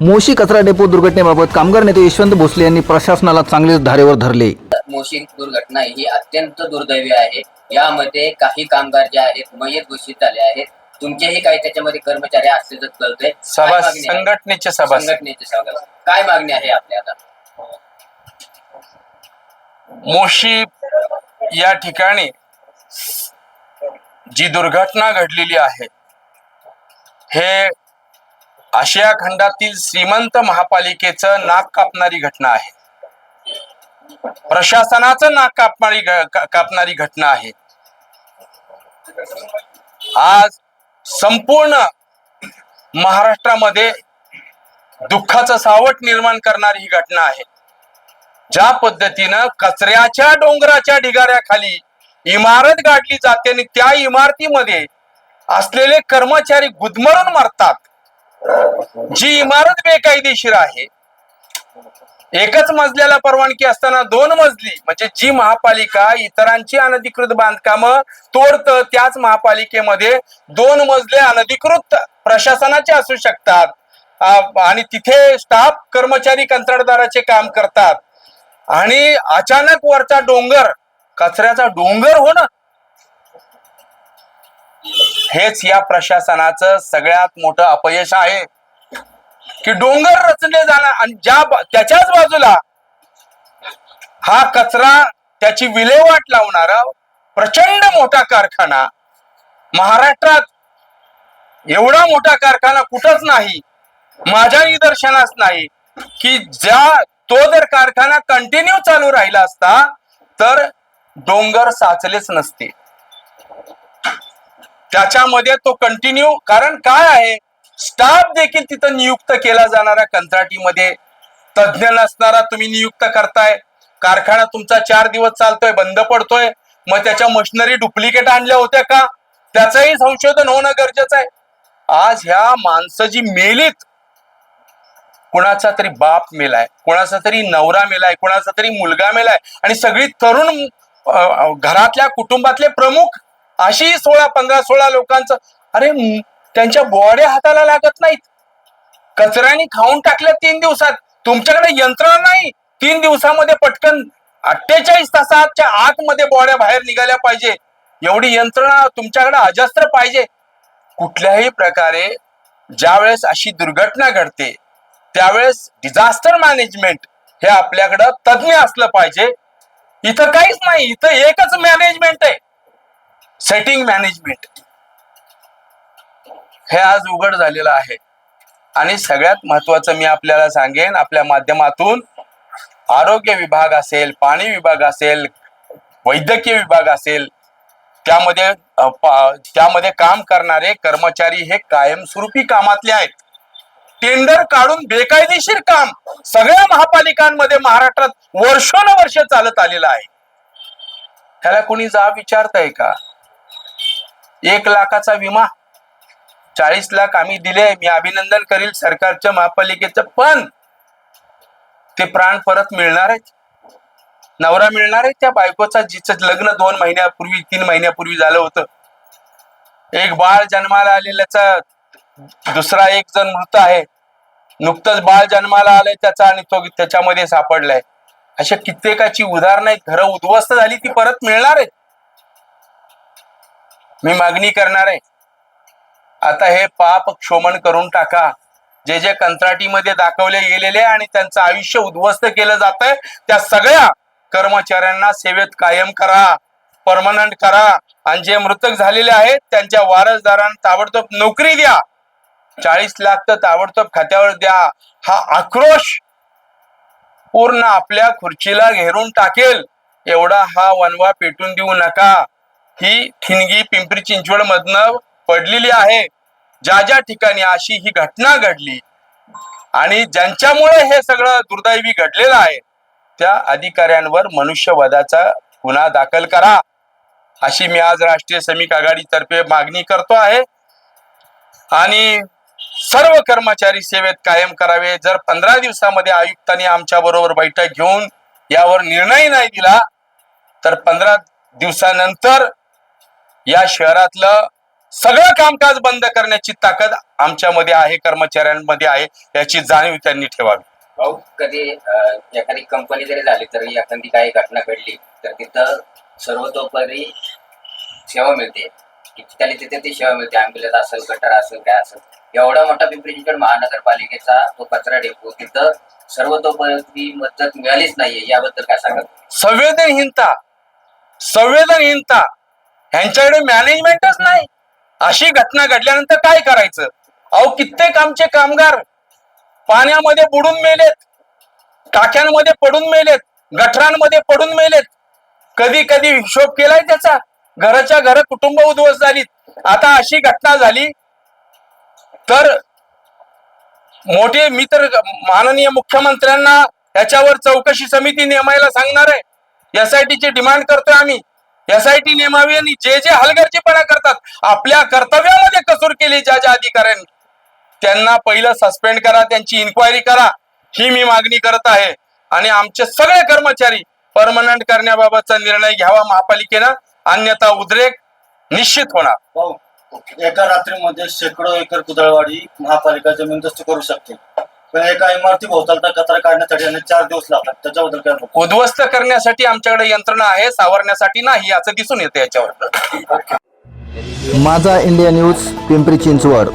मोशी कचरा डेपो दुर्घटनेबाबत कामगार नेते यशवंत भोसले यांनी प्रशासनाला चांगलेच धारेवर धरले. मोशी दुर्घटना ही अत्यंत दुर्दैवी आहे. यामध्ये काही कामगार जे आहेत मयत घोषित झाले आहेत. तुमचेही काही त्याच्यामध्ये कर्मचारी असल्याचं कळतंय. संघटनेचे सभासद काय मागणी आहे आपल्या आता? मोशी या ठिकाणी जी दुर्घटना घडलेली आहे हे आशिया खंडातील श्रीमंत महापालिकेचं नाक कापणारी घटना आहे. प्रशासनाचं नाक कापणारी घटना आहे. आज संपूर्ण महाराष्ट्रामध्ये दुःखाचं सावट निर्माण करणारी ही घटना आहे. ज्या पद्धतीनं कचऱ्याच्या डोंगराच्या ढिगाऱ्याखाली इमारत गाडली जाते आणि त्या इमारतीमध्ये असलेले कर्मचारी गुदमरून मरतात. जी इमारत बेकायदेशीर आहे, एकच मजल्याला परवानगी असताना 2 मजली, म्हणजे जी महापालिका इतरांची अनधिकृत बांधकामं तोडतं त्याच महापालिकेमध्ये 2 मजले अनधिकृत प्रशासनाचे असू शकतात आणि तिथे स्टाफ कर्मचारी कंत्राटदाराचे काम करतात आणि अचानक वरचा डोंगर, कचऱ्याचा डोंगर होणं, हेच या प्रशासनाचं सगळ्यात मोठं अपयश आहे. की डोंगर रचले जाणार आणि त्याच्याच बाजूला हा कचरा त्याची विल्हेवाट लावणारा प्रचंड मोठा कारखाना, महाराष्ट्रात एवढा मोठा कारखाना कुठंच नाही, माझ्या निदर्शनास नाही की तो जर कारखाना कंटिन्यू चालू राहिला असता तर डोंगर साचलेच नसते. त्याच्यामध्ये तो कंटिन्यू, कारण काय आहे, स्टाफ देखील तिथं नियुक्त केला जाणारा कंत्राटीमध्ये तज्ज्ञ नसणारा तुम्ही नियुक्त करताय. कारखाना तुमचा 4 दिवस चालतोय, बंद पडतोय, मग त्याच्या मशिनरी डुप्लिकेट आणल्या होत्या का, त्याचंही संशोधन होणं गरजेचं आहे. आज ह्या माणसं जी मेलीत, कुणाचा तरी बाप मेलाय, कुणाचा तरी नवरा मेलाय, कुणाचा तरी मुलगा मेलाय आणि सगळी तरुण घरातल्या कुटुंबातले प्रमुख अशी 16 लोकांचं, अरे त्यांच्या बॉड्या हाताला लागत नाहीत, कचऱ्याने खाऊन टाकल्या 3 दिवसात. तुमच्याकडे यंत्रणा नाही 3 दिवसामध्ये पटकन 48 तासाच्या आतमध्ये बॉड्या बाहेर निघाल्या पाहिजे, एवढी यंत्रणा तुमच्याकडे अजस्त्र पाहिजे. कुठल्याही प्रकारे ज्यावेळेस अशी दुर्घटना घडते त्यावेळेस डिझास्टर मॅनेजमेंट हे आपल्याकडं तज्ज्ञ असलं पाहिजे. इथं काहीच नाही, इथं एकच मॅनेजमेंट आहे, सेटिंग मॅनेजमेंट. हे आज उघड झालेलं आहे. आणि सगळ्यात महत्वाचं मी आपल्याला सांगेन, आपल्या माध्यमातून आरोग्य विभाग असेल, पाणी विभाग असेल, वैद्यकीय विभाग असेल, त्यामध्ये काम करणारे कर्मचारी हे कायमस्वरूपी कामातले आहेत. टेंडर काढून बेकायदेशीर काम सगळ्या महापालिकांमध्ये महाराष्ट्रात वर्षोनवर्ष चालत आलेलं आहे. त्याला कोणी जाब विचारतंय का? 1 लाखाचा विमा, 40 लाख आम्ही दिले, मी अभिनंदन करील सरकारच्या महापालिकेचं, पण ते प्राण परत मिळणार आहेत? नवरा मिळणार आहे त्या बायकोचा जिचं लग्न 2 महिन्यापूर्वी 3 महिन्यापूर्वी झालं होतं? एक बाळ जन्माला आलेल्याचा दुसरा एक जण मृत आहे, नुकतंच बाळ जन्माला आलंय त्याचा आणि तो त्याच्यामध्ये सापडलाय. अशा कित्येकाची उदाहरणं आहेत. घरं उद्ध्वस्त झाली, ती परत मिळणार आहेत? मी मागणी करणार आहे, आता हे पाप क्षोमन करून टाका. जे जे कंत्राटीमध्ये दाखवले गेलेले आणि त्यांचं आयुष्य उद्ध्वस्त केलं जात आहे त्या सगळ्या कर्मचाऱ्यांना सेवेत कायम करा, परमनंट करा आणि जे मृतक झालेले आहेत त्यांच्या वारसदारांना ताबडतोब नोकरी द्या. 40 लाख तर ताबडतोब खात्यावर द्या. हा आक्रोश पूर्ण आपल्या खुर्चीला घेरून टाकेल एवढा हा वनवा पेटून देऊ नका. ही ठिणगी पिंपरी चिंचवड मधनं पडलेली आहे. ज्या ज्या ठिकाणी अशी ही घटना घडली आणि ज्यांच्यामुळे हे सगळं दुर्दैवी घडलेलं आहे त्या अधिकाऱ्यांवर मनुष्यवधाचा गुन्हा दाखल करा, अशी मी आज राष्ट्रीय श्रमिक आघाडीतर्फे मागणी करतो आहे. आणि सर्व कर्मचारी सेवेत कायम करावे. जर 15 दिवसामध्ये आयुक्तांनी आमच्या बरोबर बैठक घेऊन यावर निर्णय नाही दिला तर 15 दिवसानंतर या शहरातलं सगळं कामकाज बंद करण्याची ताकद आमच्यामध्ये आहे, कर्मचाऱ्यांमध्ये आहे, याची जाणीव त्यांनी ठेवावी. भाऊ कधी एखादी कंपनी जरी झाली तरी एखादी काही घटना घडली तर तिथं सर्वतोपरी सेवा मिळते, त्याला तिथे ती सेवा मिळते. ॲम्ब्युलन्स असेल, गटर असेल, काय असेल. एवढा मोठा पिंपरी चिंचवड महानगरपालिकेचा तो कचरा डेपो, तिथं सर्वतोपरी मदत मिळालीच नाहीये, याबद्दल काय सांगाल? संवेदनहीनता ह्यांच्याकडे मॅनेजमेंटच नाही. अशी घटना घडल्यानंतर काय करायचं? अहो, कित्येक आमचे कामगार पाण्यामध्ये बुडून मेलेत, टाक्यांमध्ये पडून मेलेत, गटरांमध्ये पडून मेलेत. कधी कधी हिशोब केलाय त्याचा? घराच्या घर कुटुंब उद्ध्वस्त झालीत. आता अशी घटना झाली तर मी तर माननीय मुख्यमंत्र्यांना याच्यावर चौकशी समिती नेमायला सांगणार आहे. SIT ची डिमांड करतोय आम्ही. SIT नेमावी आणि जे हलगर्जीपणा करतात, आपल्या कर्तव्यामध्ये कसूर केली ज्या अधिकाऱ्यांनी, त्यांना पहिलं सस्पेंड करा, त्यांची इन्क्वायरी करा, ही मी मागणी करत आहे. आणि आमचे सगळे कर्मचारी परमनंट करण्याबाबतचा निर्णय घ्यावा महापालिकेनं, अन्यथा उद्रेक निश्चित होणार. हो, एका रात्रीमध्ये शेकडो एकर कुदळवाडी महापालिका जमीनदोस्त करू शकते, पण एका इमारती भोवतालचा कचरा काढण्यासाठी यांना 4 दिवस लागतात. त्याच्याबद्दल काय बोलू? उद्ध्वस्त करण्यासाठी आमच्याकडे यंत्रणा आहे, सावरण्यासाठी नाही, असं दिसून येतं याच्यावर. माझा इंडिया न्यूज, पिंपरी चिंचवड.